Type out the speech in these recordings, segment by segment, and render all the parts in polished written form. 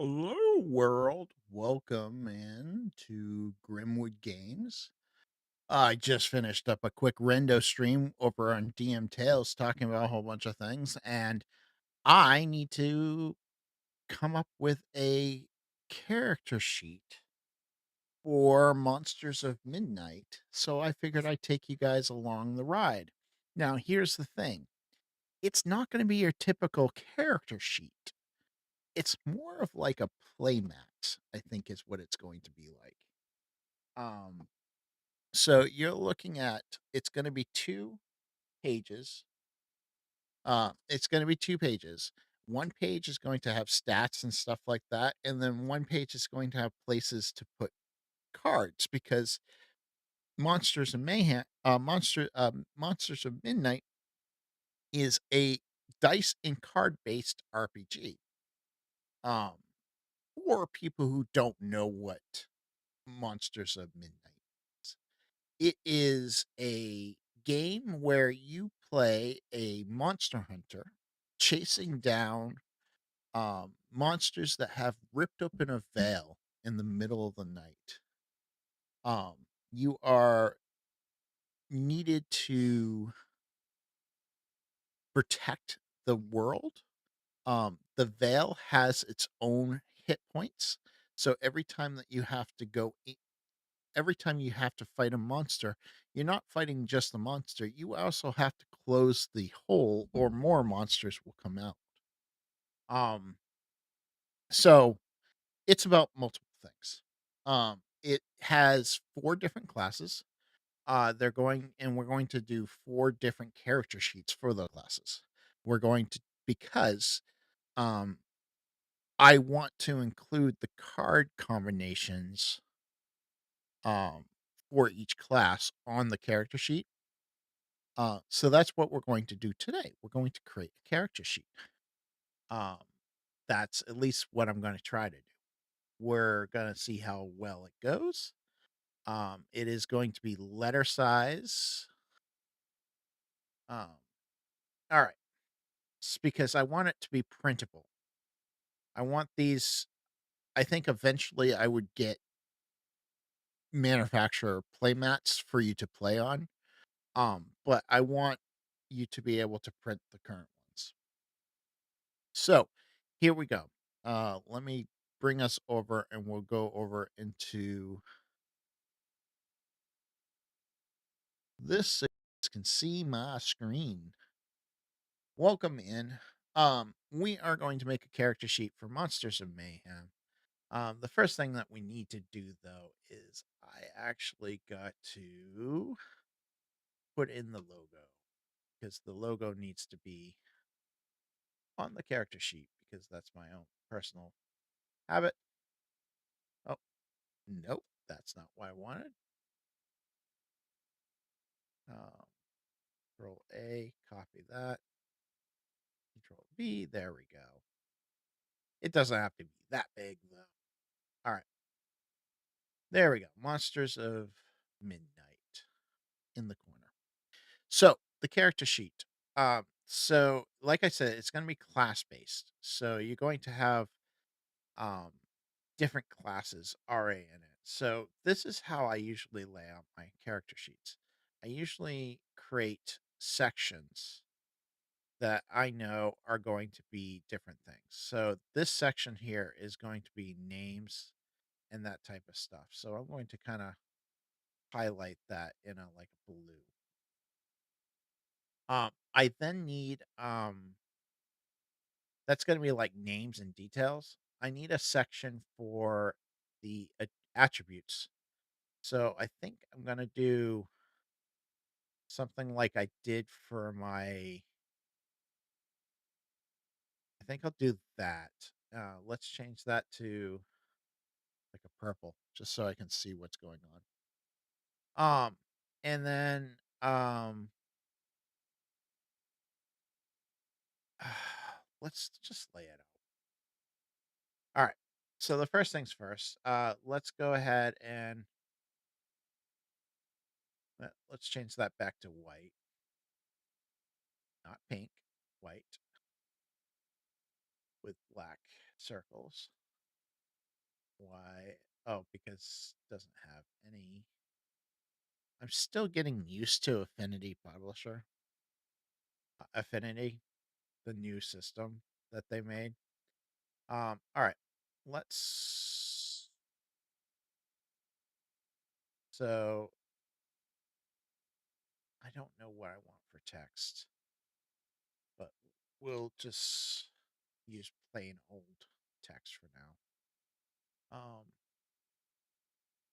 Hello, world. Welcome in to Grimwood Games. I just finished up a quick rendo stream over on DM Tales talking about a whole bunch of things, and I need to come up with a character sheet for Monsters of Midnight. So I figured I'd take you guys along the ride. Now, here's the thing, it's not going to be your typical character sheet. It's more of like a playmat, I think is what it's going to be like. Um, so you're looking at it's gonna be 2 pages. It's gonna be 2 pages. One page is going to have stats and stuff like that, and then one page is going to have places to put cards because Monsters of Midnight is a dice and card-based RPG. Um, for people who don't know what Monsters of Midnight is. It is a game where you play a monster hunter chasing down monsters that have ripped open a veil in the middle of the night. You are needed to protect the world. The veil has its own hit points. So every time you have to fight a monster, you're not fighting just the monster. You also have to close the hole or more monsters will come out. Um, so it's about multiple things. It has 4 different classes. We're going to do 4 different character sheets for the classes. We're going to because um I want to include the card combinations um for each class on the character sheet. So that's what we're going to do today. We're going to create a character sheet. Um, that's at least what I'm going to try to do. We're going to see how well it goes. It is going to be letter size. Um, all right, because I want it to be printable. I want these. I think eventually I would get manufacturer play mats for you to play on. But I want you to be able to print the current ones. So here we go. Let me bring us over and we'll go over into this so you can see my screen. Welcome in. We are going to make a character sheet for Monsters of Mayhem. The first thing that we need to do though is I actually got to put in the logo because the logo needs to be on the character sheet because that's my own personal habit. Oh, nope, that's not what I wanted. Um, Control A, copy that. Control V, there we go. It doesn't have to be that big though. All right, there we go. Monsters of Midnight in the corner. So the character sheet. So like I said, it's going to be class based. So you're going to have um different classes RA in it. So this is how I usually lay out my character sheets. I usually create sections that I know are going to be different things. So this section here is going to be names and that type of stuff. So I'm going to kind of highlight that in a like a blue. I then need that's going to be like names and details. I need a section for the attributes. So I think I'm going to do something like I did for my I think I'll do that. Let's change that to like a purple, just so I can see what's going on. And then let's just lay it out. All right. So the first things first. Let's go ahead and let's change that back to white, not pink, white with black circles. Why? Oh, because it doesn't have any. I'm still getting used to Affinity Publisher. Affinity, the new system that they made. All right. Let's so I don't know what I want for text, but we'll just use plain old text for now.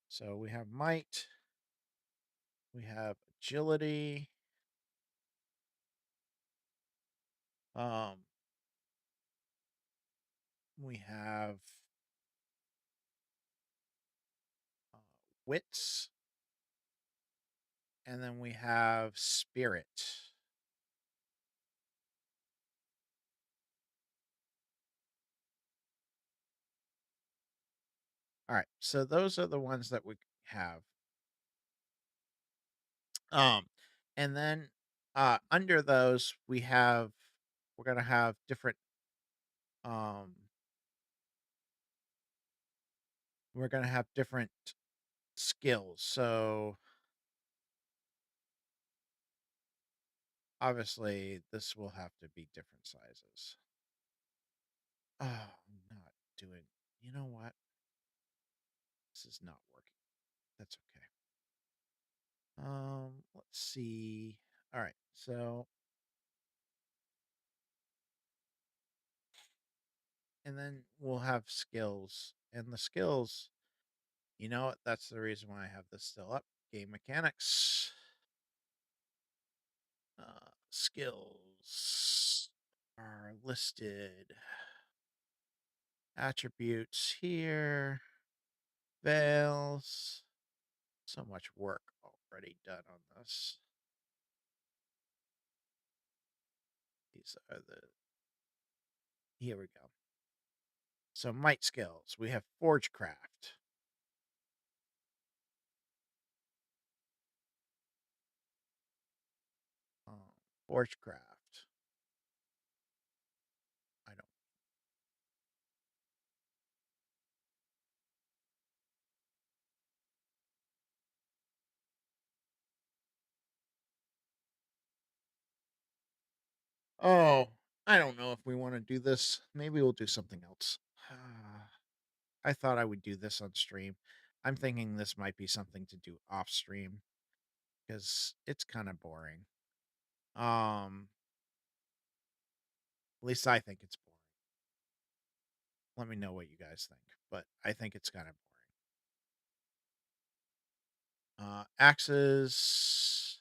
So we have might, we have agility, um, we have uh, wits, and then we have spirit. All right, so those are the ones that we have. Um, and then under those we're gonna have different um we're gonna have different skills. So obviously this will have to be different sizes. Oh, I'm not doing. You know what? This is not working. That's okay. Let's see. All right, so and then we'll have skills, and the skills. You know what? That's the reason why I have this still up. Game mechanics. Skills are listed. Attributes here. Veils. So much work already done on this. These are the. Here we go. So might skills. We have Forgecraft. Um, Forgecraft. I don't. Oh, I don't know if we want to do this. Maybe we'll do something else. I thought I would do this on stream. I'm thinking this might be something to do off stream because it's kind of boring. At least I think it's boring. Let me know what you guys think, but I think it's kind of boring. Axes,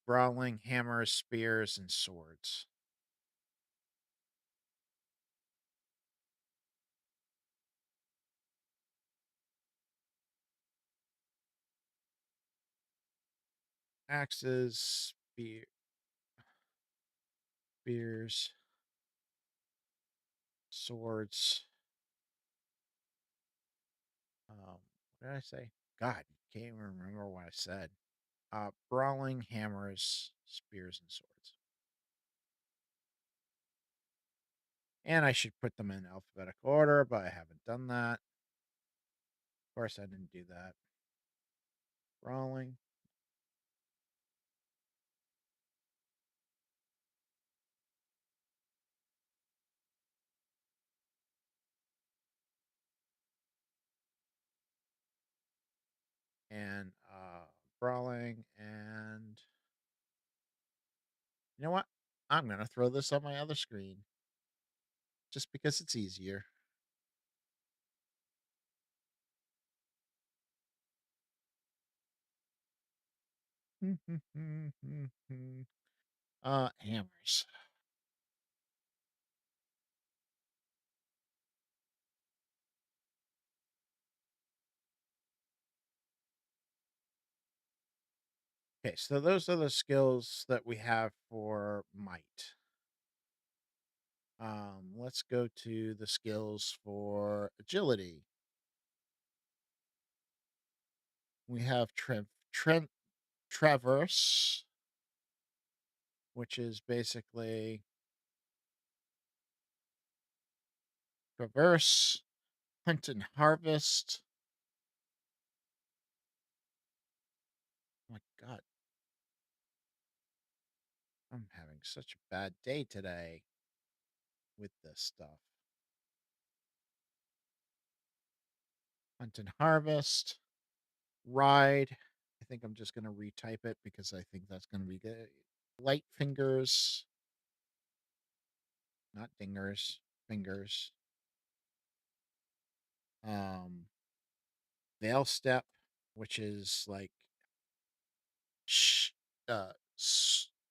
brawling, hammers, spears, and swords. Axes, spears, swords. What did I say? God, can't even remember what I said. Brawling, hammers, spears, and swords. And I should put them in alphabetical order, but I haven't done that. Of course, I didn't do that. Brawling. And brawling, and you know what? I'm gonna throw this on my other screen just because it's easier. Hammers. Okay, so those are the skills that we have for might. Let's go to the skills for agility. We have traverse, which is basically traverse. Hunt and harvest. Oh my God, I'm having such a bad day today with this stuff. Hunt and harvest. Ride. I think I'm just going to retype it because I think that's going to be good. Light fingers, not dingers, fingers. Um, veil step, which is like sh- uh,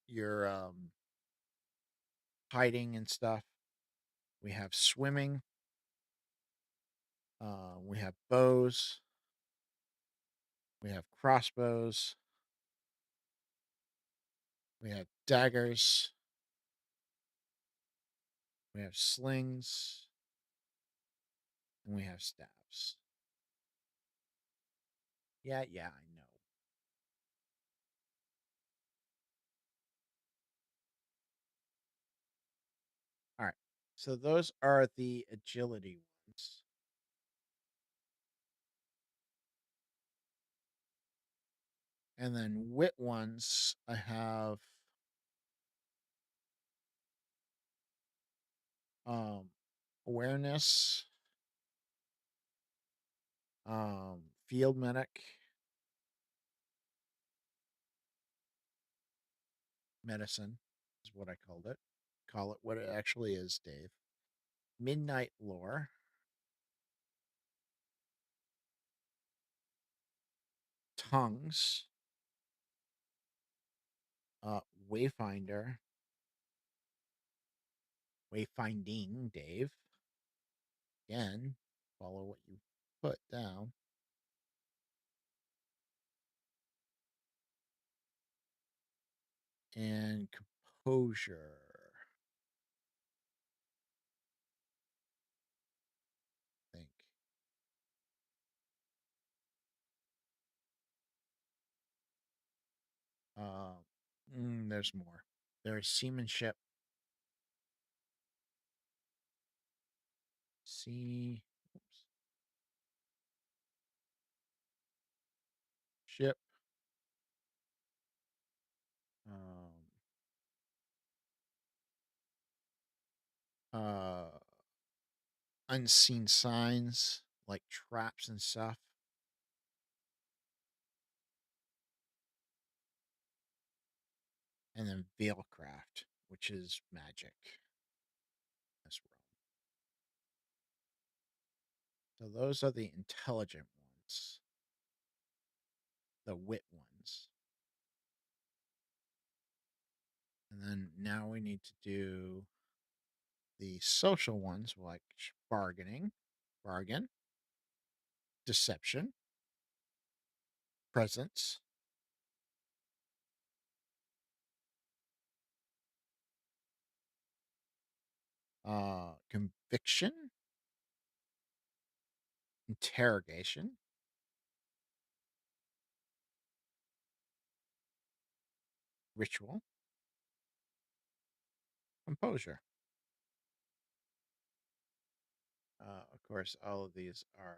your hiding and stuff. We have swimming. We have bows. We have crossbows. We have daggers. We have slings. And we have staves. Yeah, I know. All right. So those are the agility ones. And then wit ones, I have um awareness, field medic, medicine is what I called it. Call it what it actually is, Dave. Midnight lore, tongues, uh wayfinder, wayfinding, Dave. Again, follow what you put down. And composure. I think. There's more. There's seamanship. Sea. Oops. Ship. Um, uh, unseen signs like traps and stuff. And then veilcraft, which is magic. That's wrong. So those are the intelligent ones, the wit ones. And then now we need to do the social ones like bargaining, bargain, deception, presence, conviction, interrogation, ritual, composure. Of course, all of these are.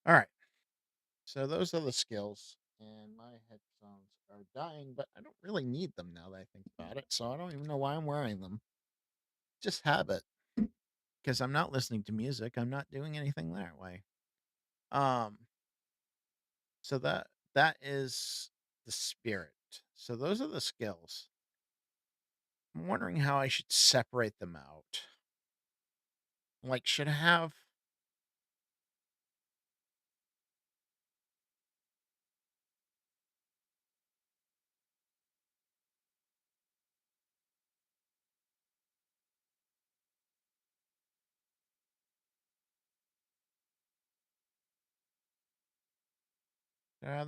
All right. So those are the skills, and my headphones are dying, but I don't really need them now that I think about it. So I don't even know why I'm wearing them. Just habit, because I'm not listening to music. I'm not doing anything that way. Um. So that is the spirit. So those are the skills. I'm wondering how I should separate them out. Like, should I have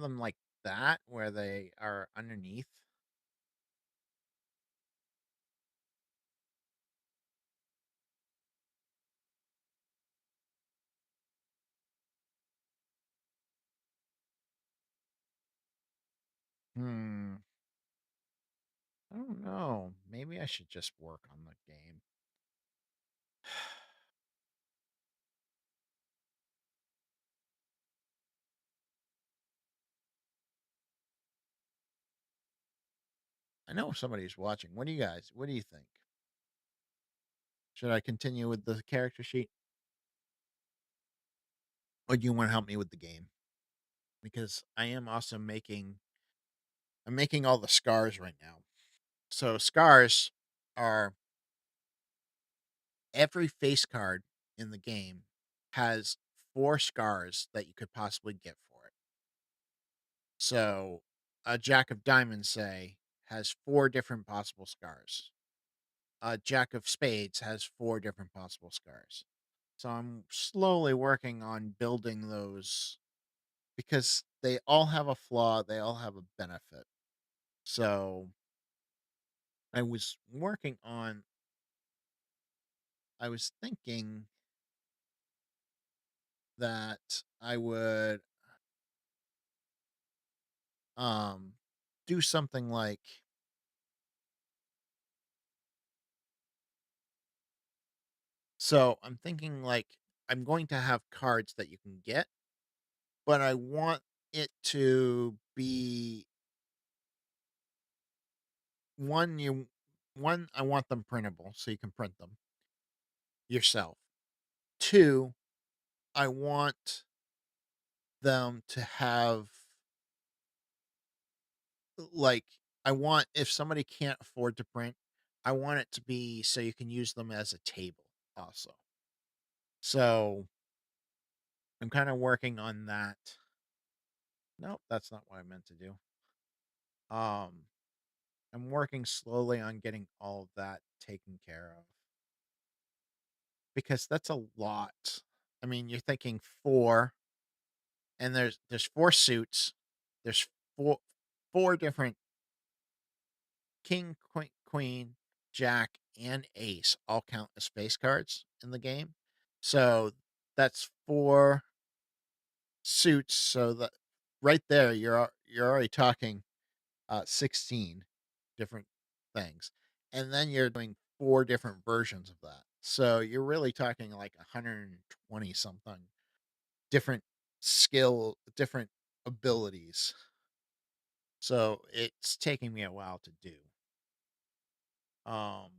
them like that where they are underneath? Hmm. I don't know. Maybe I should just work on the game. I know somebody's watching. What do you think? Should I continue with the character sheet? Or do you want to help me with the game? Because I am also I'm making all the scars right now. So scars are every face card in the game has 4 scars that you could possibly get for it. So a Jack of Diamonds, say, has 4 different possible scars. A Jack of Spades has 4 different possible scars. So I'm slowly working on building those because they all have a flaw, they all have a benefit. So I was working on I was thinking that I would um do something like, so I'm thinking like I'm going to have cards that you can get, but I want it to be one you one I want them printable so you can print them yourself. 2, I want them to have, like, I want, if somebody can't afford to print, I want it to be so you can use them as a table also. So I'm kind of working on that. Nope, that's not what I meant to do. Um, I'm working slowly on getting all of that taken care of because that's a lot. I mean, you're thinking 4, and there's 4 suits. There's 4 different king, queen, jack, and ace all count as face cards in the game. So that's 4 suits. So that right there, you're already talking 16 different things, and then you're doing 4 different versions of that. So you're really talking like 120 something different different abilities. So it's taking me a while to do. Um,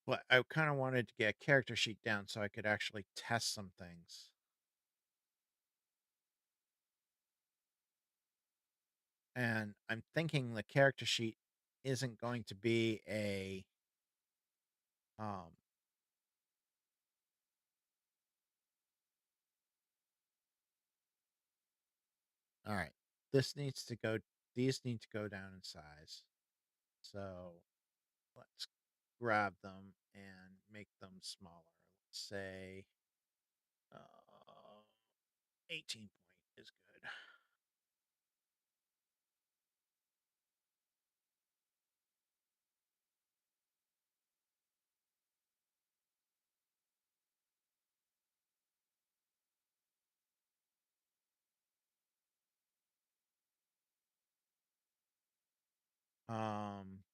but I kind of wanted to get a character sheet down so I could actually test some things. And I'm thinking the character sheet isn't going to be a um all right. This needs to go these need to go down in size. So let's grab them and make them smaller. Let's say 18 point is good.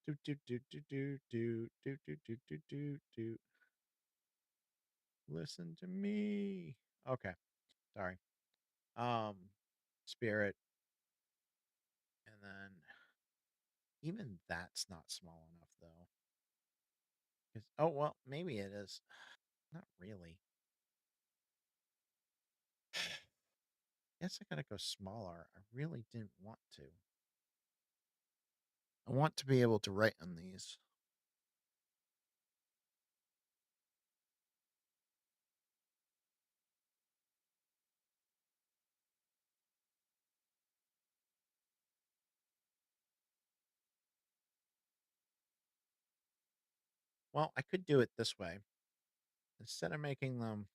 Do do do do do do do do do do do do. Listen to me. Okay, sorry. Um, Spirit, and then even that's not small enough though. 'Cause- oh well, maybe it is. Not really. Guess I gotta go smaller. I really didn't want to. I want to be able to write on these. Well, I could do it this way. Instead of making them,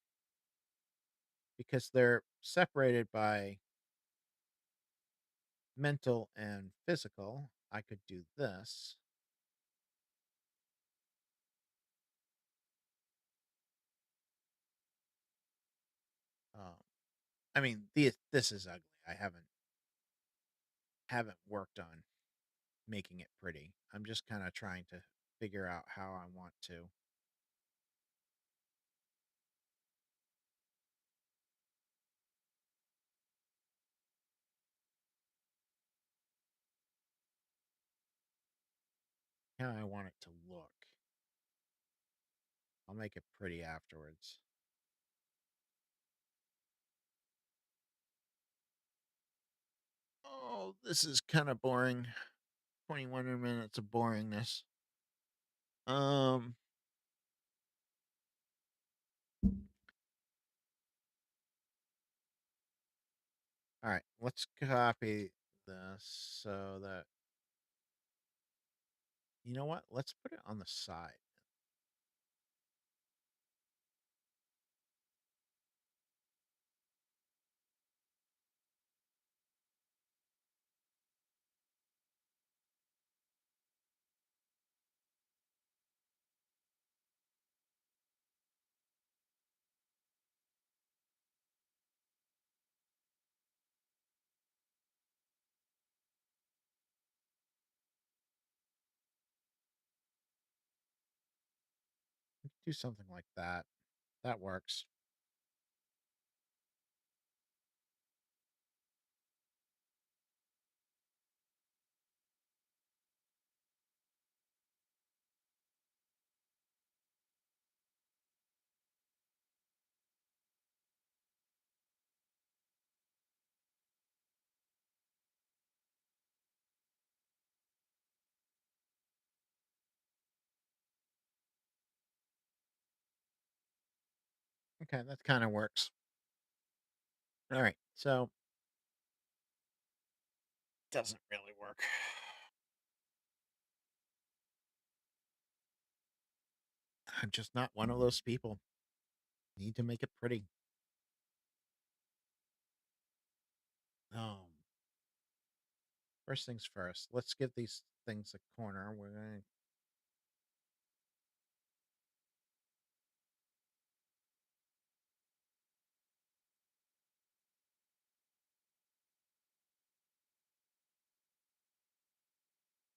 because they're separated by mental and physical, I could do this. Um, I mean, this is ugly. I haven't. haven't worked on making it pretty. I'm just kind of trying to figure out how I want to. How I want it to look. I'll make it pretty afterwards. Oh, this is kind of boring. 21 minutes of boringness. Um, all right, let's copy this so that, you know what? Let's put it on the side. Do something like that. That works. Okay, that kind of works. All right, so doesn't really work. I'm just not one of those people. Need to make it pretty. Um, First things first. Let's give these things a corner. We're gonna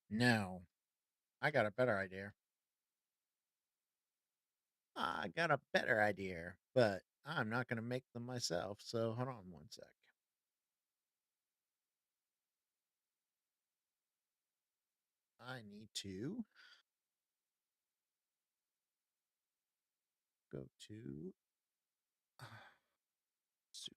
no. I got a better idea. I got a better idea, but I'm not gonna make them myself. So hold on one sec. I need to go to suit.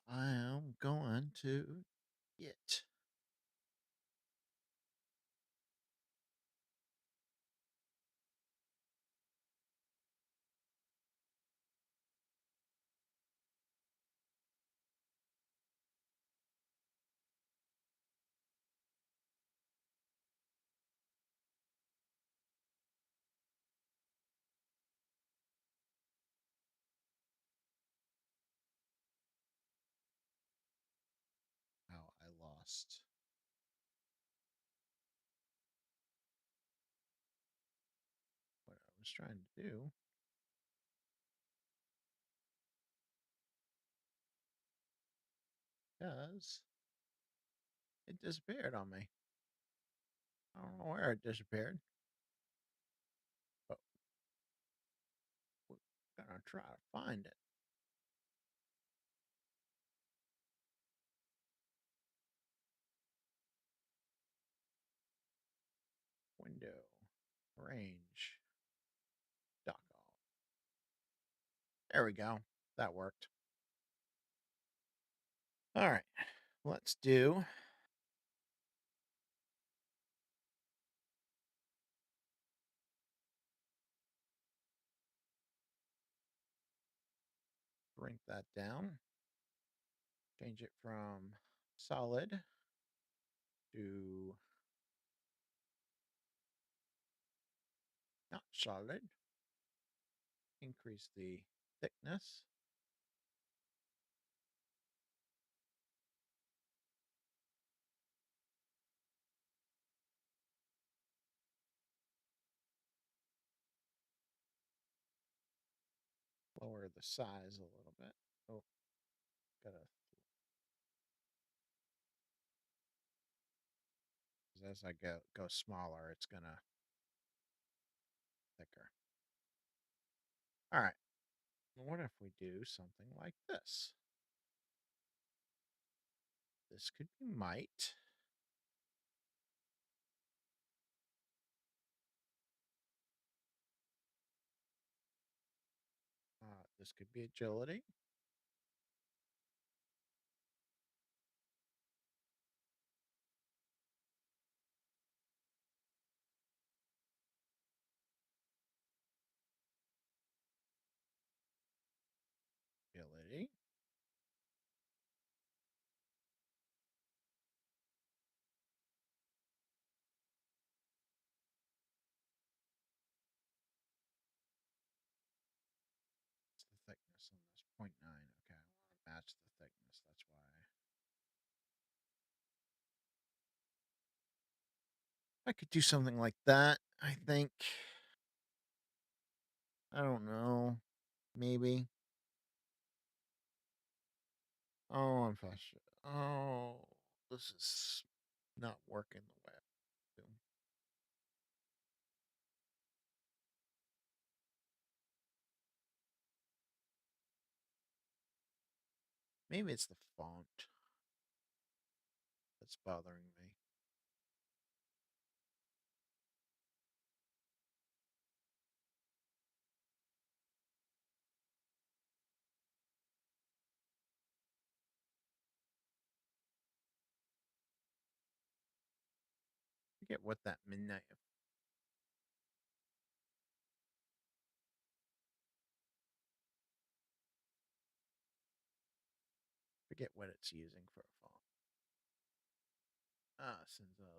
I am going to get. Oh, I lost what I was trying to do because it disappeared on me. I don't know where it disappeared, but we're gonna try to find it. Window, range, dock off. There we go. That worked. All right, let's do. Shrink that down. Change it from solid to not solid. Increase the thickness. lower the size a little bit. Oh, gotta, as I go smaller, it's gonna thicker. All right. What if we do something like this? This could be might. This could be agility. Agility. What's the thickness on this? 0.9. Okay, I want to match the thickness. That's why. I could do something like that, I think. I don't know. Maybe. Oh, I'm frustrated. Oh, this is not working the way I do. Maybe it's the font that's bothering me. Forget what that midnight. Forget what it's using for a font. Since okay,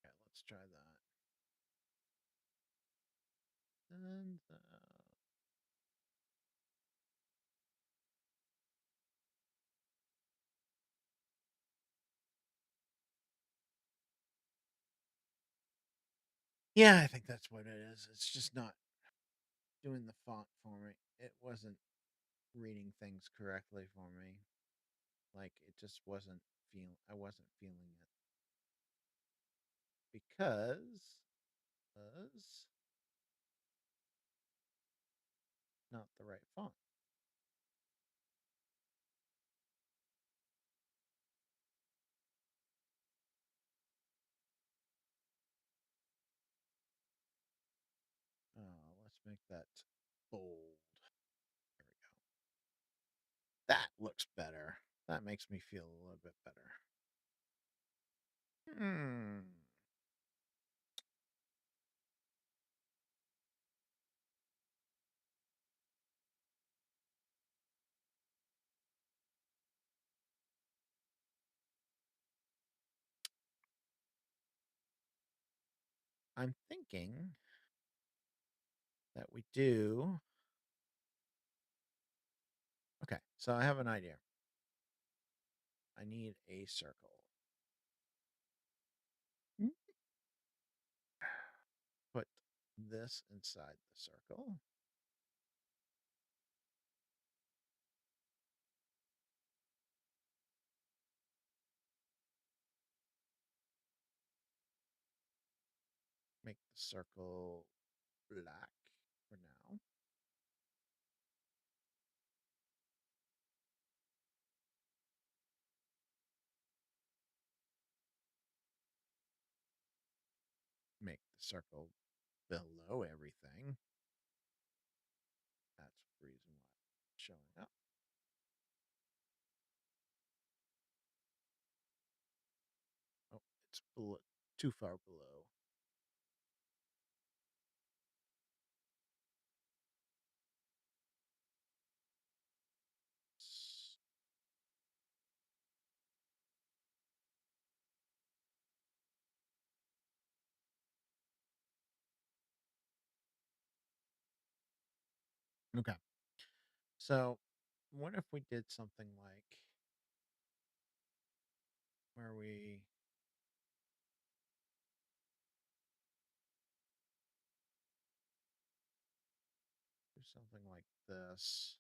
let's try that. And yeah, I think that's what it is. It's just not doing the font for me. It wasn't reading things correctly for me. Like it just wasn't I wasn't feeling it because was not the right font. Let's make that bold. There we go. That looks better. That makes me feel a little bit better. Hmm. I'm thinking that we do. Okay, so I have an idea. I need a circle. Put this inside the circle. Make the circle black for now. Make the circle below everything. That's the reason why it's showing up. Oh, it's below, too far below. Okay. So, what if we did something like where we do something like this.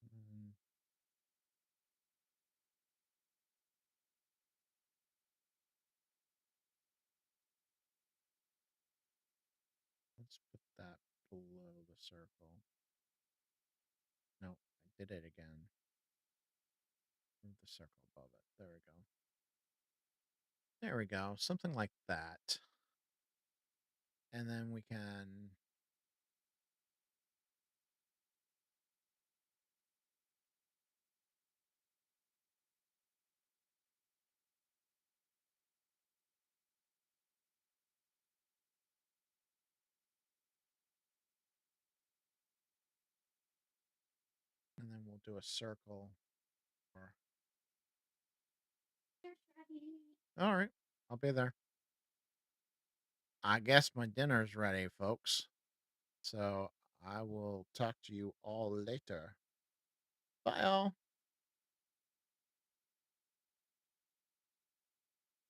Mm, let's put that below the circle. No, I did it again. Move the circle above it. There we go. There we go. Something like that. And then we can and then we'll do a circle. Or all right, I'll be there. I guess my dinner's ready, folks. So I will talk to you all later. Bye, all.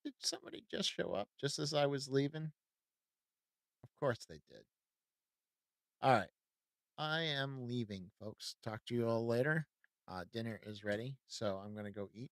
Did somebody just show up just as I was leaving? Of course they did. All right. I am leaving, folks. Talk to you all later. Dinner is ready, so I'm going to go eat.